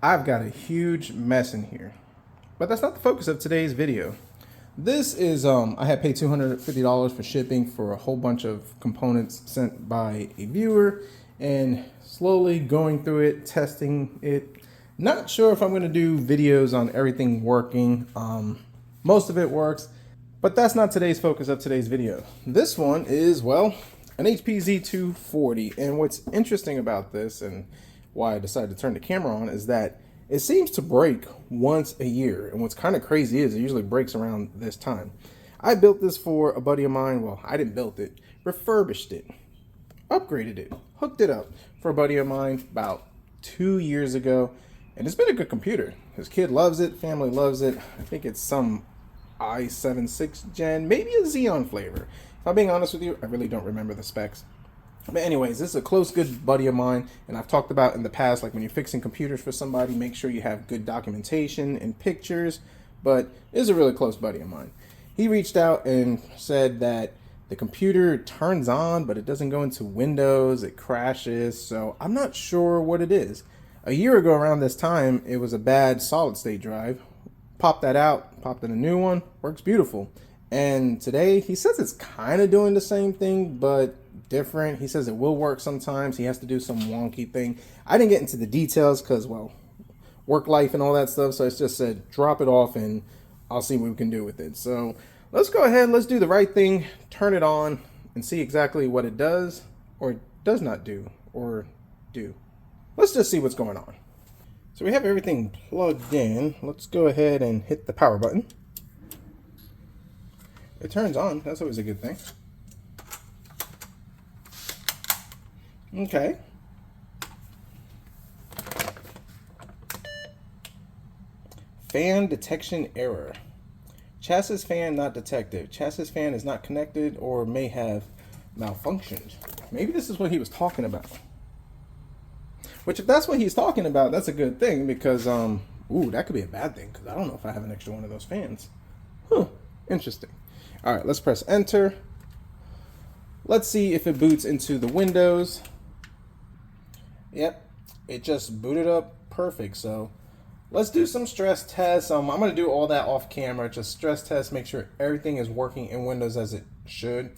I've got a huge mess in here, but that's not the focus of today's video. This is, I had paid $250 for shipping for a whole bunch of components sent by a viewer, and slowly going through it, testing it. Not sure if I'm going to do videos on everything working. Most of it works, but that's not today's focus of today's video. This one is, well, an HP Z240, and what's interesting about this and why I decided to turn the camera on is that it seems to break once a year. And what's kind of crazy is it usually breaks around this time. I built this for a buddy of mine. Well, I didn't build it, refurbished it, upgraded it, hooked it up for a buddy of mine about 2 years ago. And it's been a good computer. His kid loves it, family loves it. I think it's some i7 6th gen, maybe a Xeon flavor. If I'm being honest with you, I really don't remember the specs. But anyways, this is a close, good buddy of mine, and I've talked about in the past, like when you're fixing computers for somebody, make sure you have good documentation and pictures, but this is a really close buddy of mine. He reached out and said that the computer turns on, but it doesn't go into Windows, it crashes, so I'm not sure what it is. A year ago around this time, it was a bad solid-state drive. Popped that out, popped in a new one, works beautiful. And today, he says it's kind of doing the same thing, but different. He says it will work sometimes. He has to do some wonky thing. I didn't get into the details because, well, work life and all that stuff. So it's just said, drop it off and I'll see what we can do with it. So let's go ahead. Let's do the right thing. Turn it on and see exactly what it does or does not do or do. Let's just see what's going on. So we have everything plugged in. Let's go ahead and hit the power button. It turns on. That's always a good thing. Okay. Fan detection error. Chassis fan not detected. Chassis fan is not connected or may have malfunctioned. Maybe this is what he was talking about. Which, if that's what he's talking about, that's a good thing because, ooh, that could be a bad thing because I don't know if I have an extra one of those fans. Huh, interesting. All right, let's press enter. Let's see if it boots into the Windows. Yep, it just booted up perfect. So let's do some stress tests. I'm going to do all that off camera, just stress test, make sure everything is working in Windows as it should.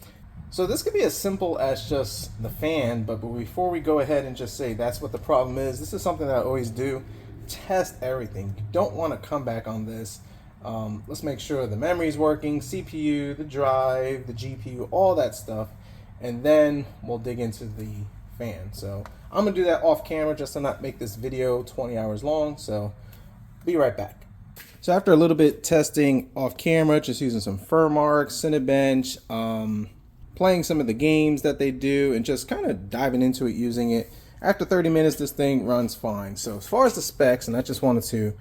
So this could be as simple as just the fan, but before we go ahead and just say that's what the problem is, this is something that I always do. Test everything. You don't want to come back on this. Let's make sure the memory is working, CPU, the drive, the GPU, all that stuff, and then we'll dig into the fan. So I'm gonna do that off camera just to not make this video 20 hours long, so be right back. So after a little bit testing off camera, just using some Furmark, Cinebench, playing some of the games that they do, and just kind of diving into it, using it, after 30 minutes this thing runs fine. So as far as the specs, and I just wanted to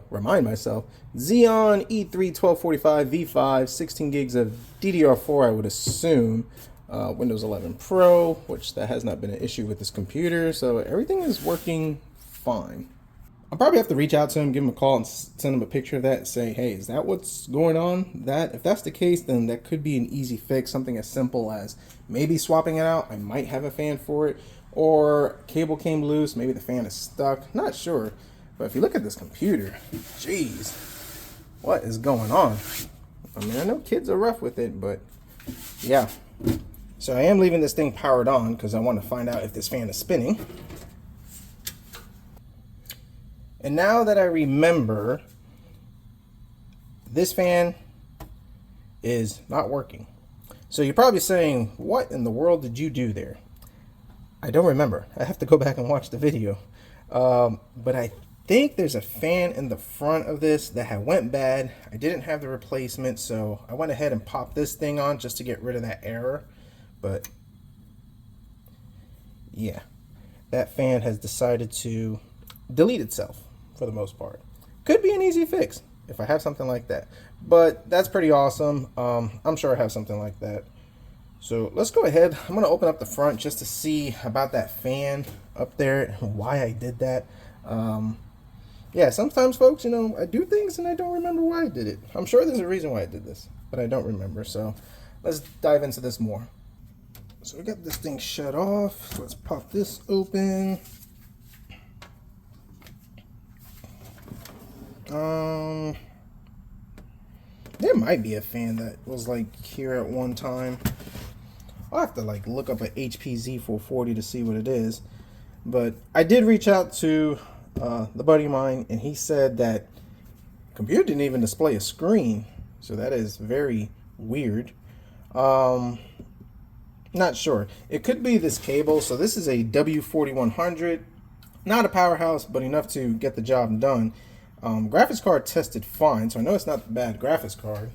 remind myself, Xeon E3 1245 V5, 16 gigs of DDR4, I would assume. Windows 11 Pro, which that has not been an issue with this computer, so everything is working fine. I'll probably have to reach out to him, give him a call, and send him a picture of that and say, hey, is that what's going on? If that's the case, then that could be an easy fix, something as simple as maybe swapping it out. I might have a fan for it, or cable came loose, maybe the fan is stuck, not sure. But if you look at this computer, geez, what is going on? I mean, I know kids are rough with it, but yeah. So I am leaving this thing powered on because I want to find out if this fan is spinning. And now that I remember, this fan is not working. So you're probably saying, what in the world did you do there? I don't remember. I have to go back and watch the video. But I think there's a fan in the front of this that had went bad. I didn't have the replacement, so I went ahead and popped this thing on just to get rid of that error. But yeah, that fan has decided to delete itself for the most part. Could be an easy fix if I have something like that, but that's pretty awesome. I'm sure I have something like that. So let's go ahead. I'm going to open up the front just to see about that fan up there and why I did that. Yeah, sometimes, folks, I do things and I don't remember why I did it. I'm sure there's a reason why I did this, but I don't remember. So let's dive into this more. So we got this thing shut off. Let's pop this open. There might be a fan that was like here at one time. I'll have to like look up an HP Z440 to see what it is. But I did reach out to the buddy of mine, and he said that the computer didn't even display a screen. So that is very weird. Not sure. It could be this cable. So this is a W4100. Not a powerhouse, but enough to get the job done. Graphics card tested fine, so I know it's not a bad graphics card.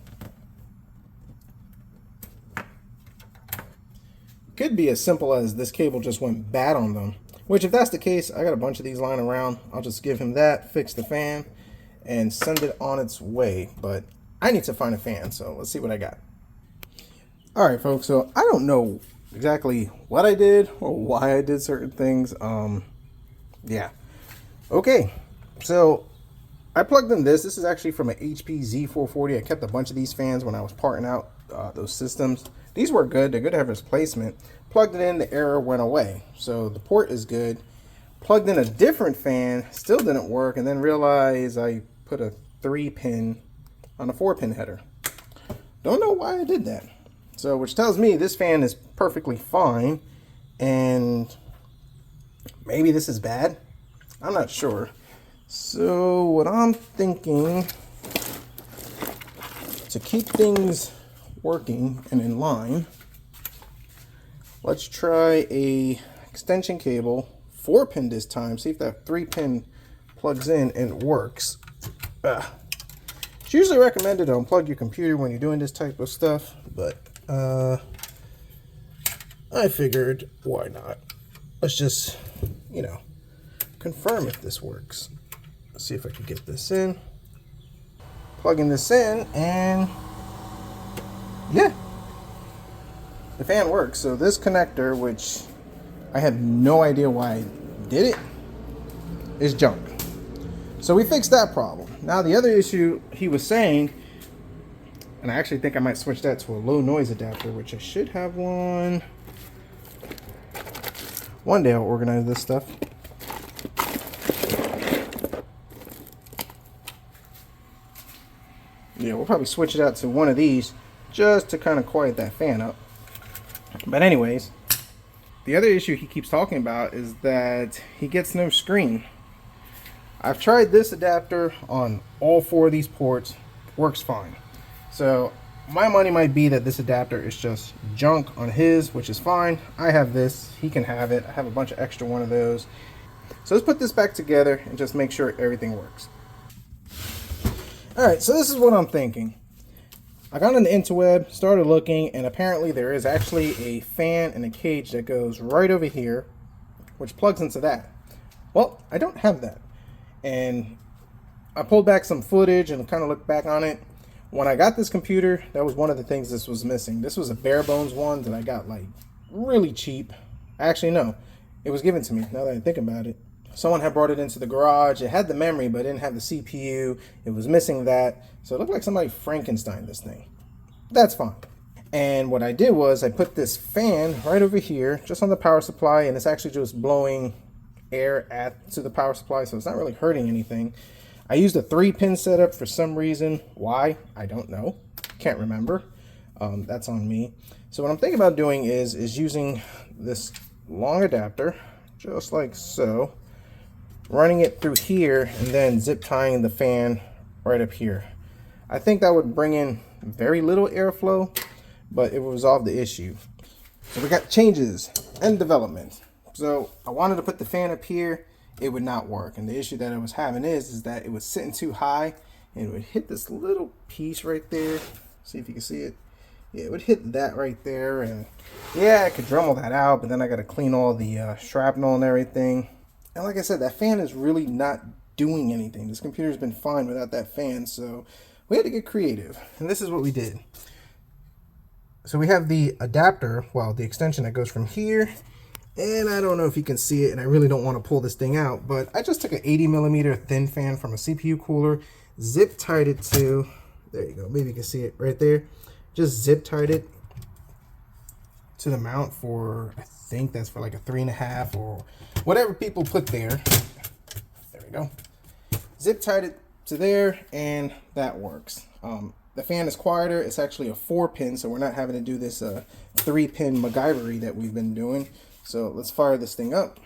Could be as simple as this cable just went bad on them. Which, if that's the case, I got a bunch of these lying around. I'll just give him that, fix the fan, and send it on its way. But I need to find a fan, so let's see what I got. Alright folks, so I don't know exactly what I did or why I did certain things. Yeah. Okay, so I plugged in this. This is actually from an HP Z440. I kept a bunch of these fans when I was parting out those systems. These were good. They're good to have replacement. Plugged it in, the error went away. So the port is good. Plugged in a different fan, still didn't work, and then realized I put a 3-pin on a 4-pin header. Don't know why I did that. So, which tells me this fan is perfectly fine, and maybe this is bad. I'm not sure. So what I'm thinking, to keep things working and in line, let's try a extension cable, 4-pin this time. See if that 3-pin plugs in and works. It's usually recommended to unplug your computer when you're doing this type of stuff, but I figured, why not? Let's just, you know, confirm if this works. Let's see if I can get this in. Plugging this in, and yeah, the fan works. So this connector, which I have no idea why I did it, is junk. So we fixed that problem. Now the other issue he was saying, and I actually think I might switch that to a low noise adapter, which I should have one. One day I'll organize this stuff. Yeah, we'll probably switch it out to one of these just to kind of quiet that fan up. But anyways, the other issue he keeps talking about is that he gets no screen. I've tried this adapter on all 4 of these ports, works fine. So my money might be that this adapter is just junk on his, which is fine. I have this, he can have it. I have a bunch of extra one of those. So let's put this back together and just make sure everything works. Alright, so this is what I'm thinking. I got on the interweb, started looking, and apparently there is actually a fan and a cage that goes right over here, which plugs into that. Well, I don't have that. And I pulled back some footage and kind of looked back on it. When I got this computer, that was one of the things this was missing. This was a bare bones one that I got like really cheap. Actually, no, it was given to me now that I think about it. Someone had brought it into the garage. It had the memory, but it didn't have the CPU. It was missing that. So it looked like somebody Frankensteined this thing. That's fine. And what I did was I put this fan right over here, just on the power supply, and it's actually just blowing air to the power supply, so it's not really hurting anything. I used a 3-pin setup for some reason. Why? I don't know. Can't remember. That's on me. So what I'm thinking about doing is using this long adapter, just like so, running it through here, and then zip tying the fan right up here. I think that would bring in very little airflow, but it would resolve the issue. So we got changes and development. So I wanted to put the fan up here. It would not work, and the issue that I was having is that it was sitting too high, and it would hit this little piece right there. See if you can see it. Yeah, it would hit that right there, and yeah, I could Dremel that out, but then I got to clean all the shrapnel and everything. And like I said, that fan is really not doing anything. This computer's been fine without that fan, so we had to get creative, and this is what we did. So we have the adapter, well, the extension that goes from here, and I don't know if you can see it, and I really don't want to pull this thing out, but I just took an 80mm thin fan from a CPU cooler, zip tied it to, there you go, maybe you can see it right there, just zip tied it to the mount for, I think that's for like a 3.5 or whatever people put there. There we go. Zip tied it to there, and that works. The fan is quieter. It's actually a 4-pin, so we're not having to do this 3-pin MacGyvery that we've been doing. So let's fire this thing up.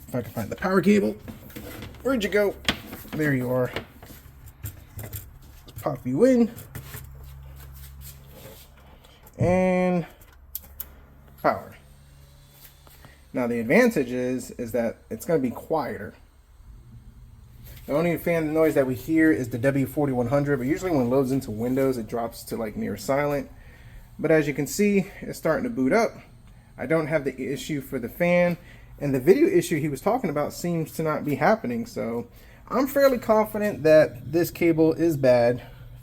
If I can find the power cable. Where'd you go? There you are. Let's pop you in. And power. Now the advantage is that it's going to be quieter. The only fan noise that we hear is the W4100, but usually when it loads into Windows, it drops to like near silent. But as you can see, it's starting to boot up. I don't have the issue for the fan, and the video issue he was talking about seems to not be happening. So I'm fairly confident that this cable is bad.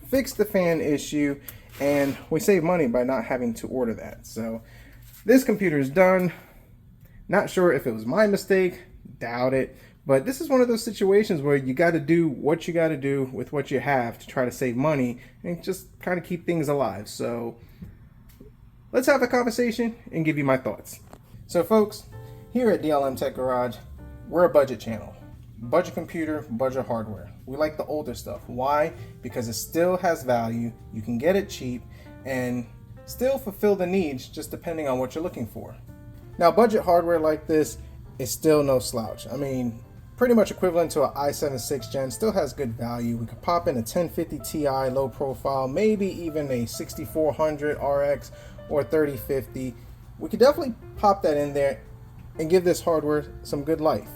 Fix the fan issue, and we save money by not having to order that. So this computer is done. Not sure if it was my mistake, doubt it. But this is one of those situations where you got to do what you got to do with what you have to try to save money and just kind of keep things alive. So let's have a conversation and give you my thoughts. So folks, here at DLM Tech Garage, we're a budget channel. Budget computer, budget hardware. We like the older stuff. Why? Because it still has value, you can get it cheap, and still fulfill the needs just depending on what you're looking for. Now budget hardware like this is still no slouch. I mean, pretty much equivalent to an i7 6th gen, still has good value. We could pop in a 1050 Ti low profile, maybe even a 6400 RX or 3050. We could definitely pop that in there and give this hardware some good life.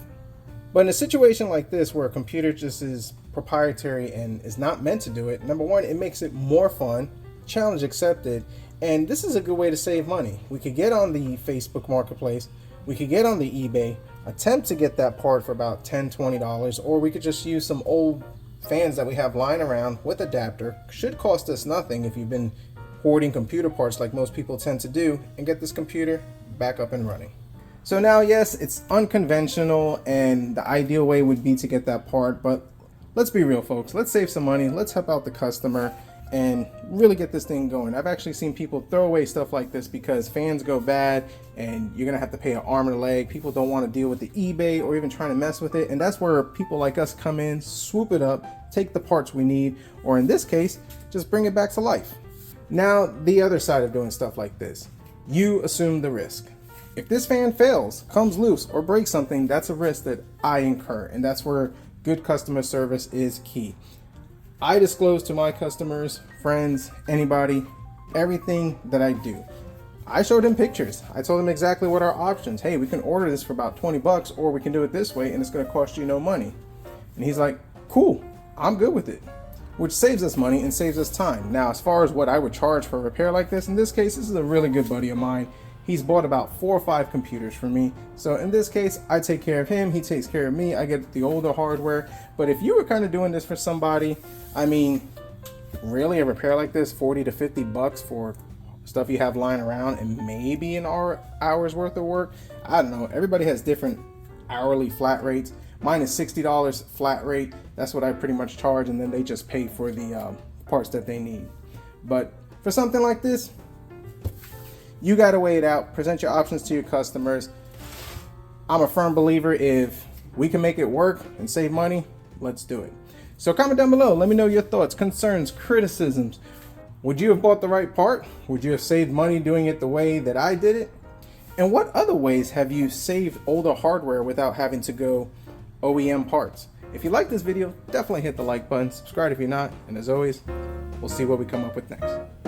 But in a situation like this where a computer just is proprietary and is not meant to do it, number one, it makes it more fun, challenge accepted, and this is a good way to save money. We could get on the Facebook Marketplace, we could get on the eBay, attempt to get that part for about $10, $20, or we could just use some old fans that we have lying around with adapter. Should cost us nothing if you've been hoarding computer parts like most people tend to do, and get this computer back up and running. So now, yes, it's unconventional and the ideal way would be to get that part, but let's be real folks, let's save some money, let's help out the customer and really get this thing going. I've actually seen people throw away stuff like this because fans go bad and you're gonna have to pay an arm and a leg. People don't want to deal with the eBay or even trying to mess with it, and that's where people like us come in, swoop it up, take the parts we need, or in this case, just bring it back to life. Now, the other side of doing stuff like this, you assume the risk. If this fan fails, comes loose, or breaks something, that's a risk that I incur, and that's where good customer service is key. I disclose to my customers, friends, anybody, everything that I do. I showed him pictures. I told him exactly what our options. Hey, we can order this for about 20 bucks, or we can do it this way and it's gonna cost you no money. And he's like, cool, I'm good with it. Which saves us money and saves us time. Now, as far as what I would charge for a repair like this, in this case, this is a really good buddy of mine. He's bought about 4 or 5 computers for me. So in this case, I take care of him, he takes care of me, I get the older hardware. But if you were kind of doing this for somebody, I mean, really a repair like this, 40 to 50 bucks for stuff you have lying around and maybe an hour's worth of work? I don't know, everybody has different hourly flat rates. Mine is $60 flat rate. That's what I pretty much charge, and then they just pay for the parts that they need. But for something like this, you got to weigh it out, present your options to your customers. I'm a firm believer if we can make it work and save money, let's do it. So comment down below, let me know your thoughts, concerns, criticisms. Would you have bought the right part? Would you have saved money doing it the way that I did it? And what other ways have you saved older hardware without having to go OEM parts? If you like this video, definitely hit the like button, subscribe if you're not, and as always, we'll see what we come up with next.